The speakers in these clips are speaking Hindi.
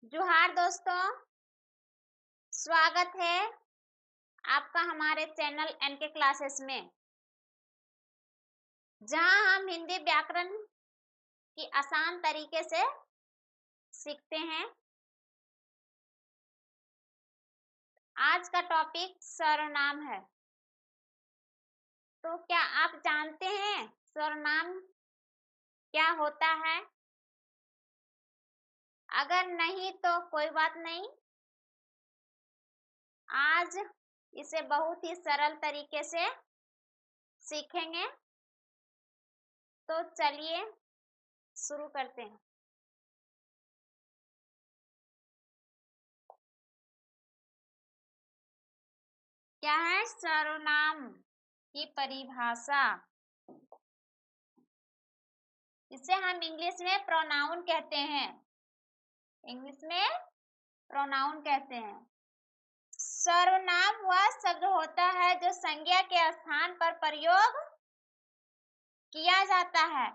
जोहार दोस्तों, स्वागत है आपका हमारे चैनल एनके क्लासेस में, जहां हम हिंदी व्याकरण की आसान तरीके से सीखते हैं। आज का टॉपिक सर्वनाम है। तो क्या आप जानते हैं सर्वनाम क्या होता है? अगर नहीं तो कोई बात नहीं, आज इसे बहुत ही सरल तरीके से सीखेंगे। तो चलिए शुरू करते हैं। क्या है सर्वनाम की परिभाषा? इसे हम इंग्लिश में प्रोनाउन कहते हैं। इंग्लिश में प्रोनाउन कहते हैं। सर्वनाम वह शब्द होता है जो संज्ञा के स्थान पर प्रयोग किया जाता है।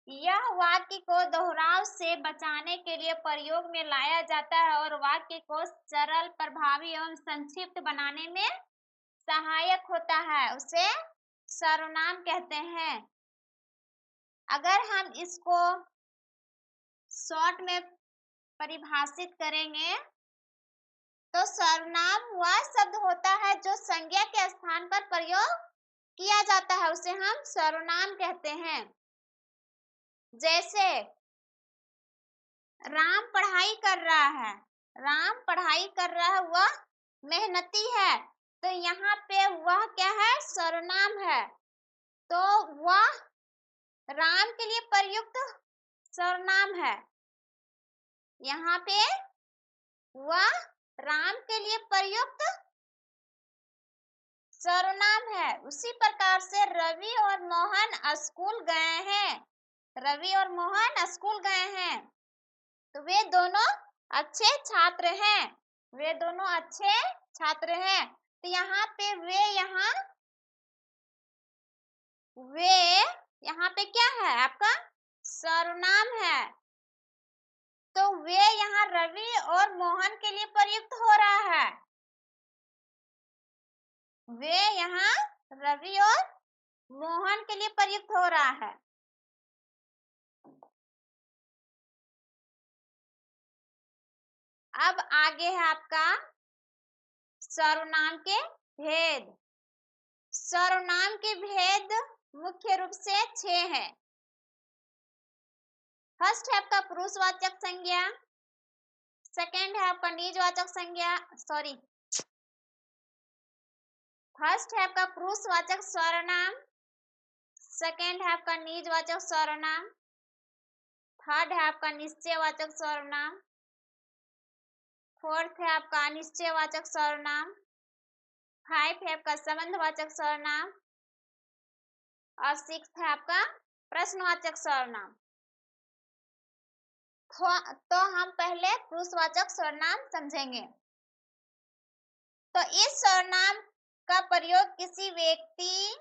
यह वाक्य को दोहराव से बचाने के लिए प्रयोग में लाया जाता है और वाक्य को सरल, प्रभावी एवं संक्षिप्त बनाने में सहायक होता है। उसे सर्वनाम कहते हैं। अगर हम इसको शॉर्ट में परिभाषित करेंगे तो सर्वनाम वह शब्द होता है जो संज्ञा के स्थान पर प्रयोग किया जाता है, उसे हम सर्वनाम कहते हैं। जैसे राम पढ़ाई कर रहा है, राम पढ़ाई कर रहा है, वह मेहनती है। तो यहाँ पे वह क्या है? सर्वनाम है। तो वह राम के लिए प्रयुक्त सर्वनाम है। यहाँ पे वह राम के लिए प्रयुक्त सर्वनाम है। उसी प्रकार से रवि और मोहन स्कूल गए हैं। रवि और मोहन स्कूल गए हैं तो वे दोनों अच्छे छात्र हैं। वे दोनों अच्छे छात्र हैं। तो यहाँ पे यहाँ पे क्या है? आपका सर्वनाम है। तो वे यहाँ रवि और मोहन के लिए प्रयुक्त हो रहा है। वे यहाँ रवि और मोहन के लिए प्रयुक्त हो रहा है। अब आगे है आपका सर्वनाम के भेद। सर्वनाम के भेद मुख्य रूप से 6 हैं। फर्स्ट है आपका पुरुषवाचक संज्ञा, सेकंड है आपका निजवाचक संज्ञा, फर्स्ट है आपका पुरुषवाचक सर्वनाम, सेकंड है आपका निजवाचक सर्वनाम, थर्ड है आपका निश्चयवाचक सर्वनाम, फोर्थ है आपका अनिश्चयवाचक सर्वनाम, 5 है आपका संबंधवाचक सर्वनाम और 6 है आपका प्रश्नवाचक सर्वनाम। तो हम पहले पुरुषवाचक सर्वनाम समझेंगे। तो इस सर्वनाम का प्रयोग किसी व्यक्ति,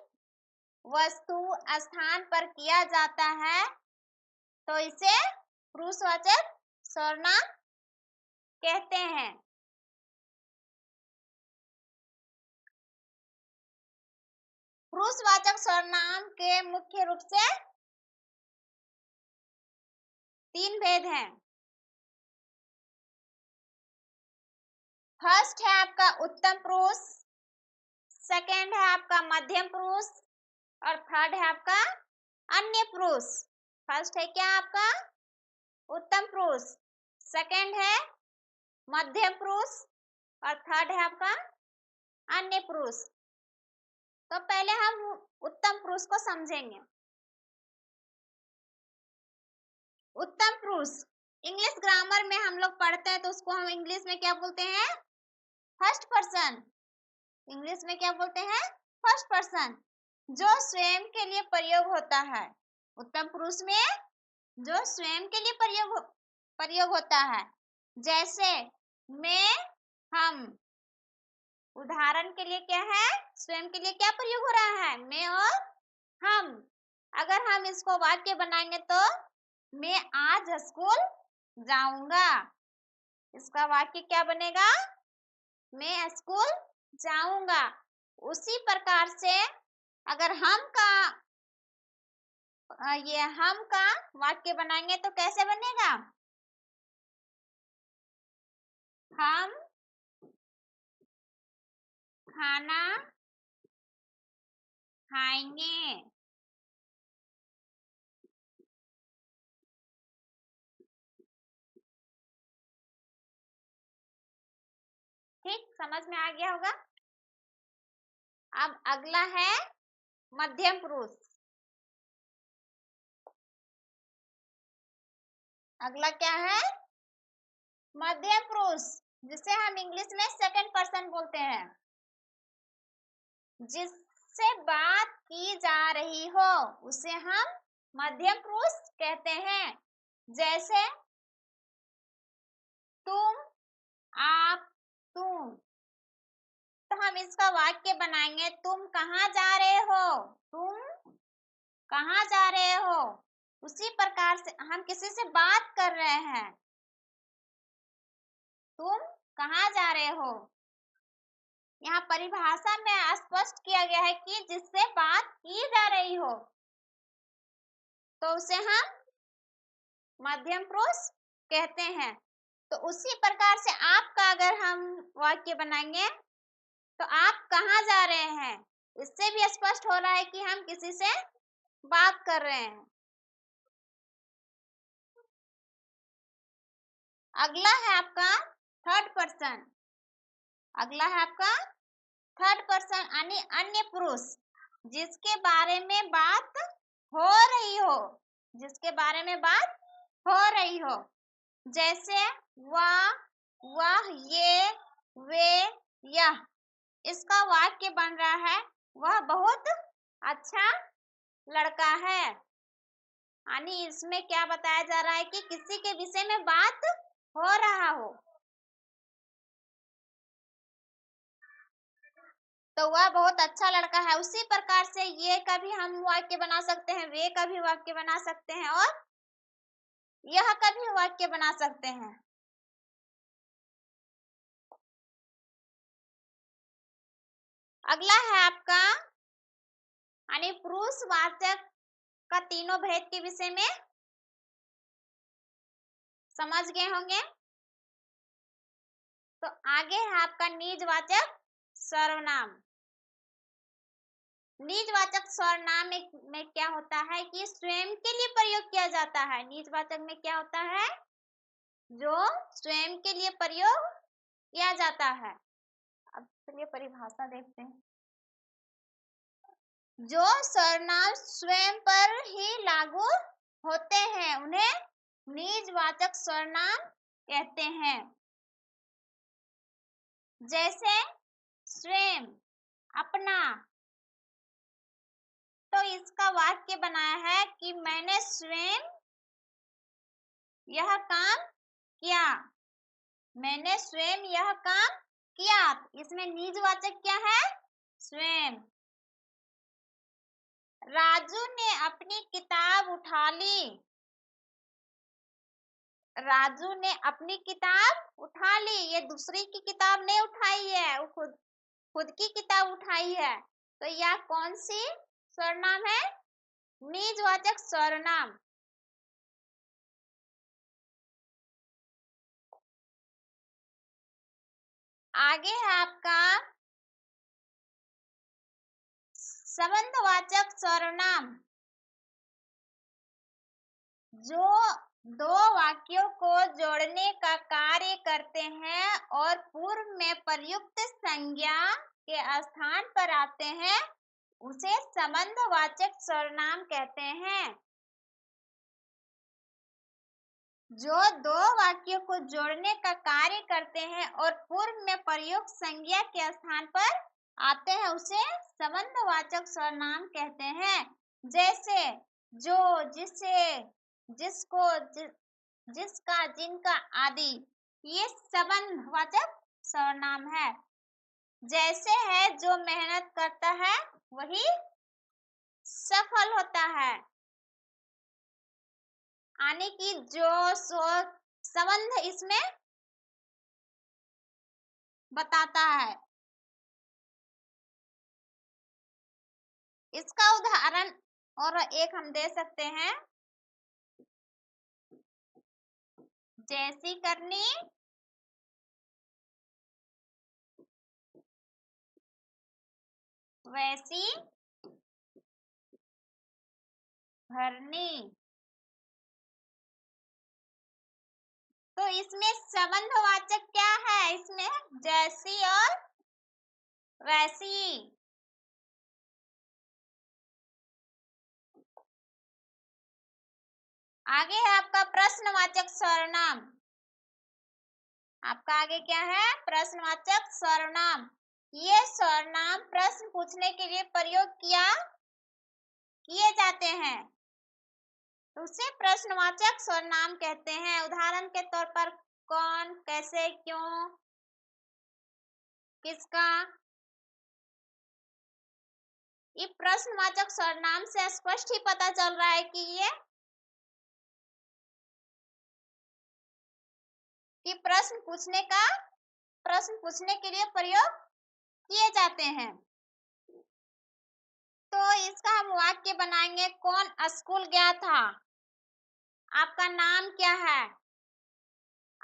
वस्तु, स्थान पर किया जाता है तो इसे पुरुषवाचक सर्वनाम कहते हैं। पुरुषवाचक सर्वनाम के मुख्य रूप से 3 भेद हैं। फर्स्ट है आपका उत्तम पुरुष, सेकंड है आपका मध्यम पुरुष और थर्ड है आपका अन्य पुरुष। फर्स्ट है क्या? आपका उत्तम पुरुष, सेकंड है मध्यम पुरुष और थर्ड है आपका अन्य पुरुष। तो पहले हम उत्तम पुरुष को समझेंगे। उत्तम पुरुष इंग्लिश ग्रामर में हम लोग पढ़ते हैं तो उसको हम इंग्लिश में क्या बोलते हैं? First person. इंग्लिश में क्या बोलते हैं? फर्स्ट पर्सन, जो स्वयं के लिए प्रयोग होता है। उत्तम पुरुष में जो स्वयं के लिए प्रयोग होता है। जैसे मैं, हम। उदाहरण के लिए क्या है? स्वयं के लिए क्या प्रयोग हो रहा है? मैं और हम। अगर हम इसको वाक्य बनाएंगे तो मैं आज स्कूल जाऊंगा। इसका वाक्य क्या बनेगा? मैं स्कूल जाऊंगा। उसी प्रकार से अगर हम का वाक्य बनाएंगे तो कैसे बनेगा? हम खाना खाएंगे। ठीक, समझ में आ गया होगा। अब अगला है मध्यम पुरुष। अगला क्या है? मध्यम पुरुष, जिसे हम इंग्लिश में सेकंड पर्सन बोलते हैं। जिससे बात की जा रही हो उसे हम मध्यम पुरुष कहते हैं। जैसे तुम, आप, तुम। तो हम इसका वाक्य बनाएंगे, तुम कहाँ जा रहे हो? तुम कहाँ जा रहे हो? उसी प्रकार से हम किसी से बात कर रहे हैं, तुम कहाँ जा रहे हो। यहाँ परिभाषा में स्पष्ट किया गया है कि जिससे बात की जा रही हो तो उसे हम मध्यम पुरुष कहते हैं। तो उसी प्रकार से आपका अगर हम वाक्य बनाएंगे तो आप कहाँ जा रहे हैं, इससे भी स्पष्ट हो रहा है कि हम किसी से बात कर रहे हैं। अगला है आपका थर्ड पर्सन। अगला है आपका थर्ड पर्सन यानी अन्य पुरुष, जिसके बारे में बात हो रही हो। जिसके बारे में बात हो रही हो। जैसे वह, ये, वे, यह। इसका वाक्य बन रहा है, वह बहुत अच्छा लड़का है। यानी इसमें क्या बताया जा रहा है कि किसी के विषय में बात हो रहा हो। तो वह बहुत अच्छा लड़का है। उसी प्रकार से ये का भी हम वाक्य बना सकते हैं, वे का भी वाक्य बना सकते हैं और यह का भी वाक्य बना सकते हैं। अगला है आपका यानी पुरुषवाचक का तीनों भेद के विषय में समझ गए होंगे। तो आगे है आपका निजवाचक सर्वनाम। निजवाचक सर्वनाम में क्या होता है कि स्वयं के लिए प्रयोग किया जाता है। निजवाचक में क्या होता है? जो स्वयं के लिए प्रयोग किया जाता है। अब चलिए परिभाषा देखते हैं। जो सर्वनाम स्वयं पर ही लागू होते हैं उन्हें निजवाचक सर्वनाम कहते हैं। जैसे स्वयं, अपना। तो इसका वाक्य बनाया है कि मैंने स्वयं यह काम किया। मैंने स्वयं यह काम किया। इसमें निजवाचक क्या है? स्वयं। राजू ने अपनी किताब उठा ली। राजू ने अपनी किताब उठा ली। ये दूसरी की किताब नहीं उठाई है, वो खुद की किताब उठाई है। तो यह कौन सी सर्वनाम है? निजवाचक सर्वनाम। आगे है आपका संबंधवाचक सर्वनाम, जो दो वाक्यों को जोड़ने का कार्य करते हैं और पूर्व में प्रयुक्त संज्ञा के स्थान पर आते हैं, उसे संबंधवाचक सर्वनाम कहते हैं। जो दो वाक्यों को जोड़ने का कार्य करते हैं और पूर्व में प्रयुक्त संज्ञा के स्थान पर आते हैं, उसे संबंधवाचक सर्वनाम कहते हैं। जैसे जो, जिसे, जिसको, जिसका, जिनका आदि। ये संबंधवाचक सर्वनाम है। जैसे है जो मेहनत करता है वही सफल होता है। यानी कि जो संबंध इसमें बताता है। इसका उदाहरण और एक हम दे सकते हैं, जैसी करनी वैसी भरनी। तो इसमें संबंधवाचक क्या है? इसमें जैसी और वैसी। आगे है आपका प्रश्नवाचक सर्वनाम। आपका आगे क्या है? प्रश्नवाचक सर्वनाम। ये सर्वनाम प्रश्न पूछने के लिए प्रयोग किए जाते हैं, तो उसे प्रश्नवाचक सर्वनाम कहते हैं। उदाहरण के तौर पर कौन, कैसे, क्यों, किसका। ये प्रश्नवाचक सर्वनाम से स्पष्ट ही पता चल रहा है कि ये प्रश्न पूछने के लिए प्रयोग किए जाते हैं। तो इसका हम वाक्य बनाएंगे। कौन स्कूल गया था? आपका नाम क्या है?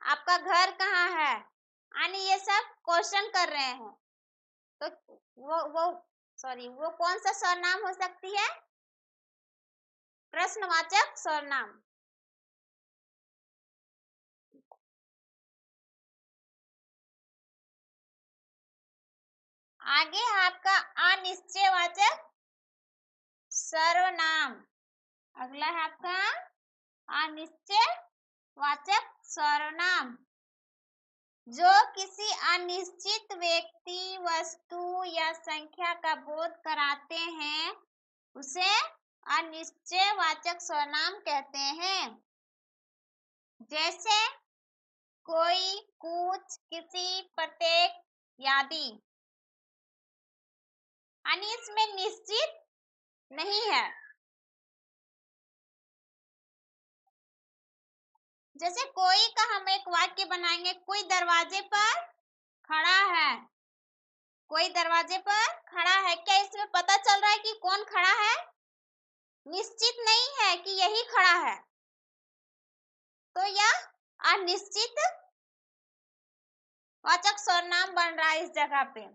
आपका घर कहाँ है? यानी ये सब क्वेश्चन कर रहे हैं। तो वो कौन सा सर्वनाम हो सकती है? प्रश्नवाचक सर्वनाम। आगे है आपका अनिश्चयवाचक सर्वनाम। अगला है आपका अनिश्चयवाचक सर्वनाम, जो किसी अनिश्चित व्यक्ति, वस्तु या संख्या का बोध कराते हैं, उसे अनिश्चयवाचक सर्वनाम कहते हैं। जैसे कोई, कुछ, किसी, प्रत्येक, आदि। यानी इसमें निश्चित नहीं है। जैसे कोई का हम एक वाक्य बनाएंगे। कोई दरवाजे पर खड़ा है। कोई दरवाजे पर खड़ा है। क्या इसमें पता चल रहा है कि कौन खड़ा है? निश्चित नहीं है कि यही खड़ा है, तो यह अनिश्चित वाचक सर्वनाम बन रहा है इस जगह पे।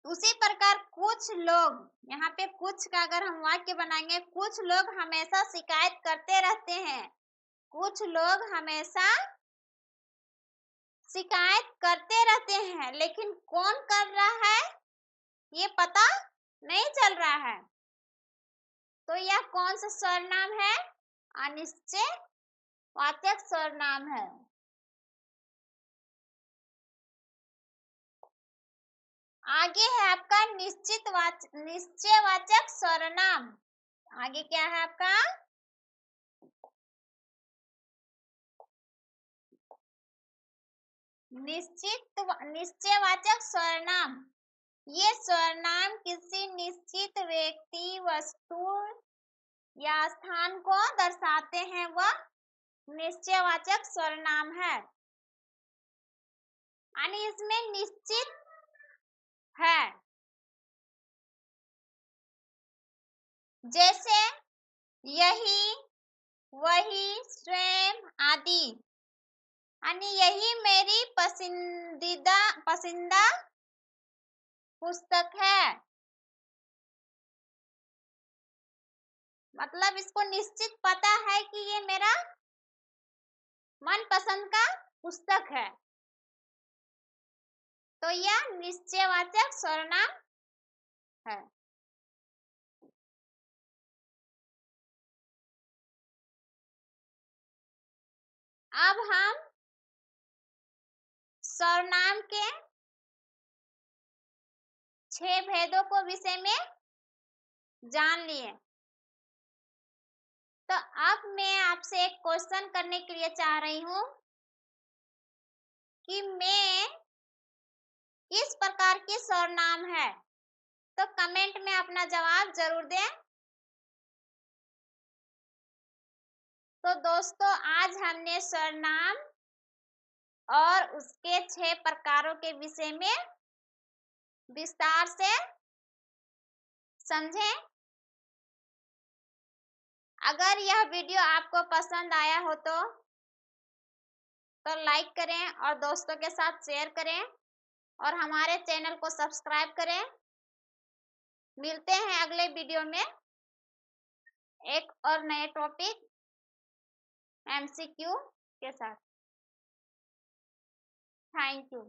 उसी प्रकार कुछ लोग, यहाँ पे कुछ का अगर हम वाक्य बनाएंगे, कुछ लोग हमेशा शिकायत करते रहते हैं। कुछ लोग हमेशा शिकायत करते रहते हैं, लेकिन कौन कर रहा है ये पता नहीं चल रहा है। तो यह कौन सा सर्वनाम है? अनिश्चयवाचक सर्वनाम है। आगे है आपका निश्चयवाचक सर्वनाम। आगे क्या है आपका? निश्चयवाचक सर्वनाम। ये सर्वनाम किसी निश्चित व्यक्ति, वस्तु या स्थान को दर्शाते हैं, वह निश्चयवाचक सर्वनाम है। यानी इसमें निश्चित है। जैसे यही, वही, स्वयं आदि। यानी यही मेरी पसंदीदा पुस्तक है। मतलब इसको निश्चित पता है कि ये मेरा मनपसंद का पुस्तक है, तो यह निश्चयवाचक सर्वनाम है। अब हम सर्वनाम के 6 भेदों को विषय में जान लिए। तो अब मैं आपसे एक क्वेश्चन करने के लिए चाह रही हूँ कि मैं किस प्रकार की सर्वनाम है। तो कमेंट में अपना जवाब जरूर दें। तो दोस्तों आज हमने सर्वनाम और उसके 6 प्रकारों के विषय में विस्तार से समझे। अगर यह वीडियो आपको पसंद आया हो तो लाइक करें और दोस्तों के साथ शेयर करें और हमारे चैनल को सब्सक्राइब करें। मिलते हैं अगले वीडियो में एक और नए टॉपिक MCQ के साथ। Thank you.